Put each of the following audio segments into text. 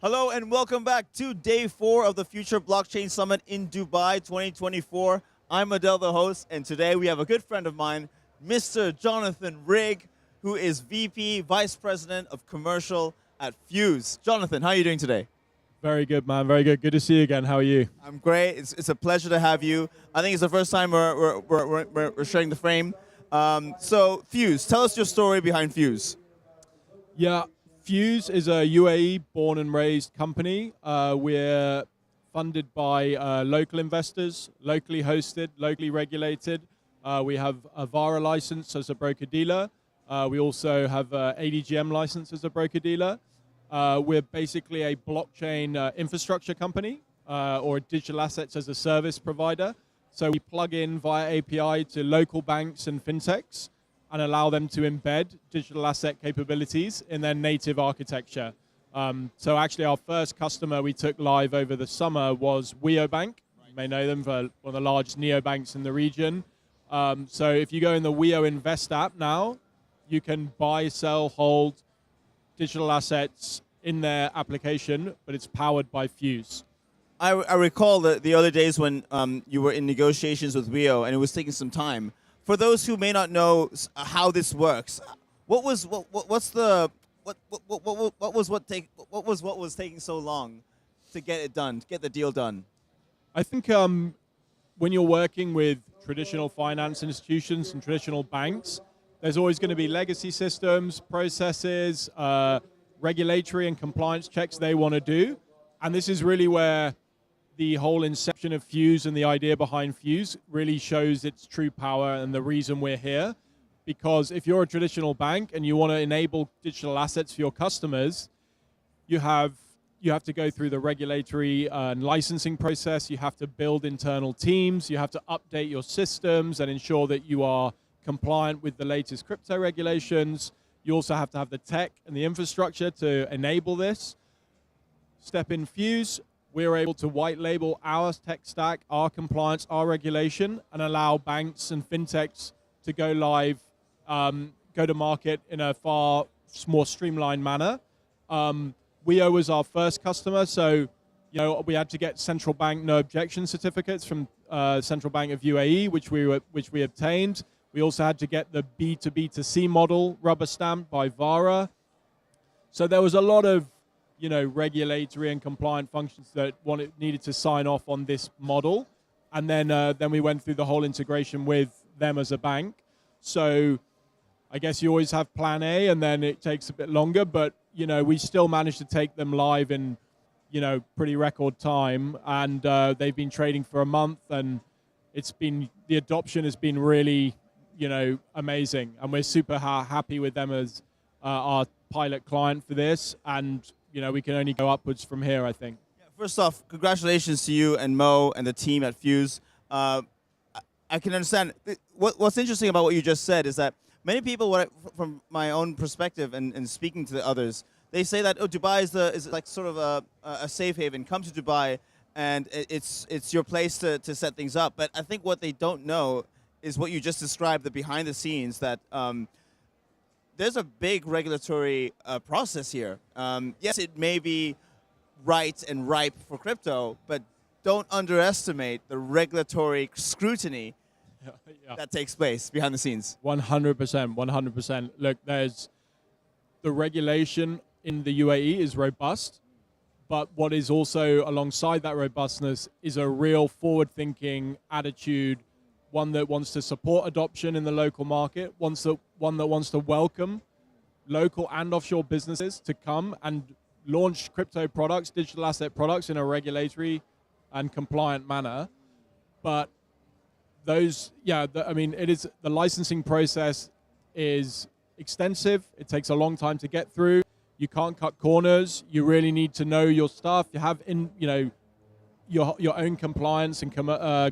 Hello and welcome back to day 4 of the Future Blockchain Summit in Dubai 2024. I'm Adel, the host, and today we have a good friend of mine, Mr. Jonathan Rigg, who is VP, Vice President of Commercial at Fuze. Jonathan, how are you doing today? Very good, man. Very good. Good to see you again. How are you? I'm great. It's a pleasure to have you. I think it's the first time we're sharing the frame. So, Fuze, tell us your story behind Fuze. Yeah, Fuze is a UAE born and raised company. We're funded by local investors, locally hosted, locally regulated. We have a VARA license as a broker-dealer. We also have a ADGM license as a broker-dealer. We're basically a blockchain infrastructure company or digital assets as a service provider. So we plug in via API to local banks and fintechs and allow them to embed digital asset capabilities in their native architecture. So actually our first customer we took live over the summer was Bank. You may know them for one of the largest neobanks in the region. So if you go in the Weo Invest app now, you can buy, sell, hold digital assets in their application, but it's powered by Fuze. I recall the other days when you were in negotiations with Weo and it was taking some time. For those who may not know how this works, what was taking so long to get it done, to get the deal done? I think when you're working with traditional finance institutions and traditional banks, there's always going to be legacy systems, processes, regulatory and compliance checks they want to do. And this is really where the whole inception of Fuze and the idea behind Fuze really shows its true power and the reason we're here. Because if you're a traditional bank and you want to enable digital assets for your customers, you have to go through the regulatory and licensing process. You have to build internal teams. You have to update your systems and ensure that you are compliant with the latest crypto regulations. You also have to have the tech and the infrastructure to enable this. Step in Fuze, we're able to white label our tech stack, our compliance, our regulation, and allow banks and fintechs to go live, go to market in a far more streamlined manner. Weo was our first customer, so we had to get central bank no objection certificates from Central Bank of UAE, which we obtained. We also had to get the B2B2C model rubber stamped by VARA. So there was a lot of regulatory and compliant functions that needed to sign off on this model. And then we went through the whole integration with them as a bank. So I guess you always have plan A and then it takes a bit longer, but we still managed to take them live in pretty record time. And they've been trading for a month and the adoption has been really amazing. And we're super happy with them as our pilot client for this. And we can only go upwards from here, I think. Yeah, first off, congratulations to you and Mo and the team at Fuze. I can understand. What's interesting about what you just said is that many people, from my own perspective and speaking to the others, they say that Dubai is like sort of a safe haven. Come to Dubai, and it's your place to set things up. But I think what they don't know is what you just described, the behind the scenes, that there's a big regulatory process here. Yes, it may be right and ripe for crypto, but don't underestimate the regulatory scrutiny that takes place behind the scenes. 100%, 100%. Look, there's the regulation in the UAE is robust, but what is also alongside that robustness is a real forward-thinking attitude, one that wants to support adoption in the local market, one that wants to welcome local and offshore businesses to come and launch crypto products, digital asset products in a regulatory and compliant manner. But the licensing process is extensive. It takes a long time to get through. You can't cut corners. You really need to know your stuff. You have your own compliance and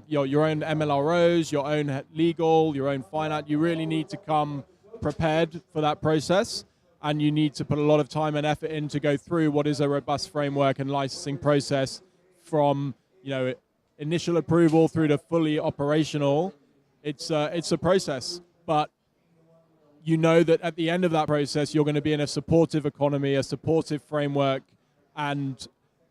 your own MLROs, your own legal, your own finance. You really need to come prepared for that process, and you need to put a lot of time and effort in to go through what is a robust framework and licensing process from initial approval through to fully operational. It's a process, but you know that at the end of that process, you're going to be in a supportive economy, a supportive framework, and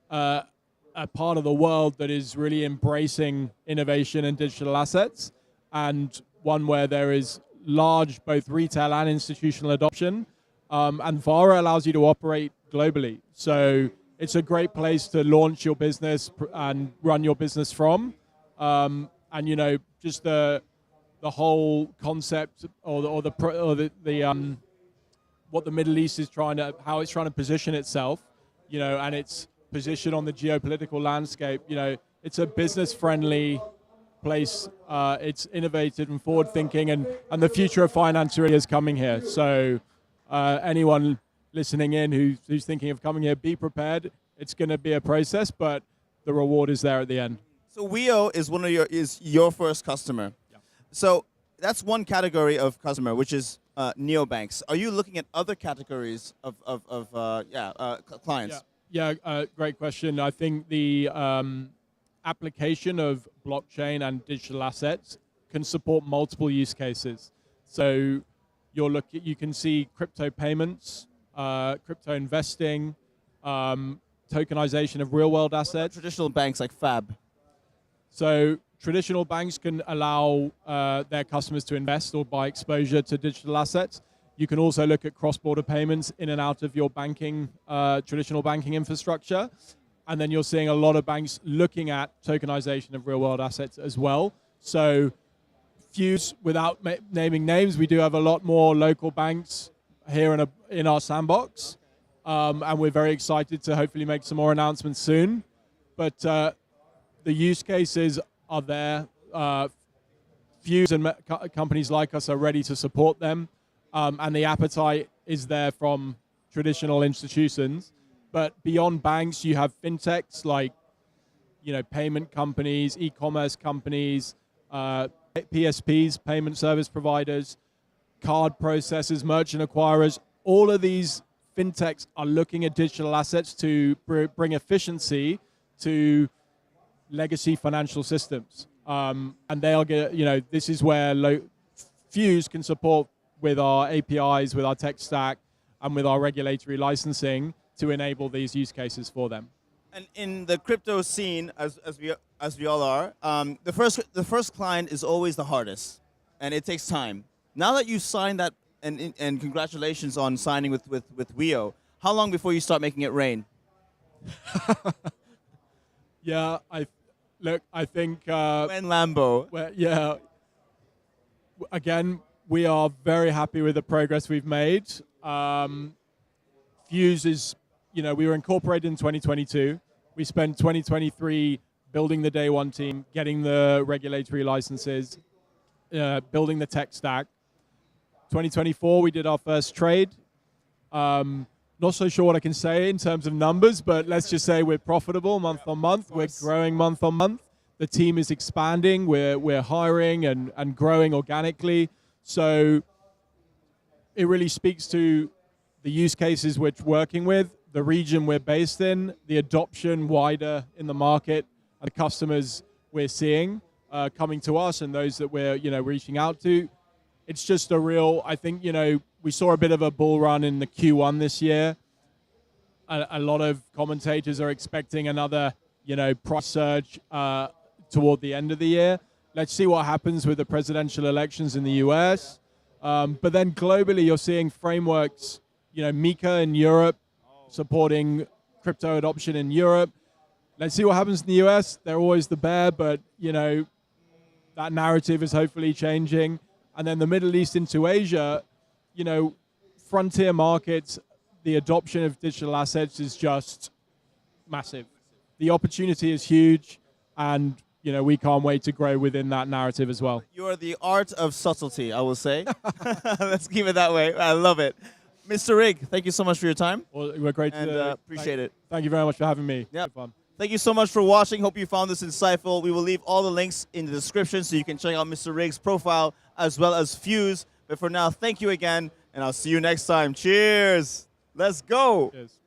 a part of the world that is really embracing innovation and digital assets, and one where there is large both retail and institutional adoption. And Vara allows you to operate globally. So it's a great place to launch your business and run your business from. And just the whole concept or the what the Middle East is how it's trying to position itself, and its position on the geopolitical landscape. It's a business-friendly place. It's innovative and forward-thinking, and the future of finance really is coming here. So anyone listening in who's thinking of coming here, be prepared. It's going to be a process, but the reward is there at the end. So Weo is your first customer. Yeah. So that's one category of customer, which is neobanks. Are you looking at other categories of clients? Yeah, great question. I think the application of blockchain and digital assets can support multiple use cases. So you can see crypto payments, crypto investing, tokenization of real-world assets. Traditional banks like Fab. So traditional banks can allow their customers to invest or buy exposure to digital assets. You can also look at cross-border payments in and out of your traditional banking infrastructure. And then you're seeing a lot of banks looking at tokenization of real-world assets as well. So Fuze, without naming names, we do have a lot more local banks here in our sandbox. And we're very excited to hopefully make some more announcements soon. But the use cases are there. Fuze and companies like us are ready to support them. And the appetite is there from traditional institutions. But beyond banks, you have fintechs like, payment companies, e-commerce companies, PSPs, payment service providers, card processors, merchant acquirers. All of these fintechs are looking at digital assets to bring efficiency to legacy financial systems. And they are, this is where Fuze can support with our APIs, with our tech stack, and with our regulatory licensing to enable these use cases for them. And in the crypto scene, as we all are, the first client is always the hardest, and it takes time. Now that you signed that, and congratulations on signing with Weo, how long before you start making it rain? Yeah, I think when Lambo. Yeah. Again, we are very happy with the progress we've made. Fuze is, we were incorporated in 2022. We spent 2023 building the day one team, getting the regulatory licenses, building the tech stack. 2024, we did our first trade. Not so sure what I can say in terms of numbers, but let's just say we're profitable month on month. We're growing month on month. The team is expanding. We're hiring and growing organically. So it really speaks to the use cases we're working with, the region we're based in, the adoption wider in the market, and the customers we're seeing coming to us and those that we're reaching out to. It's just I think, we saw a bit of a bull run in the Q1 this year. A lot of commentators are expecting another, price surge toward the end of the year. Let's see what happens with the presidential elections in the US. But then globally, you're seeing frameworks, MiCA in Europe, supporting crypto adoption in Europe. Let's see what happens in the US. They're always the bear, but, that narrative is hopefully changing. And then the Middle East into Asia, frontier markets, the adoption of digital assets is just massive. The opportunity is huge, and we can't wait to grow within that narrative as well. You are the art of subtlety, I will say. Let's keep it that way. I love it. Mr. Rigg, thank you so much for your time. Well, we're great to appreciate it. Thank you very much for having me. Yeah. Fun. Thank you so much for watching. Hope you found this insightful. We will leave all the links in the description so you can check out Mr. Rigg's profile as well as Fuze. But for now, thank you again, and I'll see you next time. Cheers. Let's go. Cheers.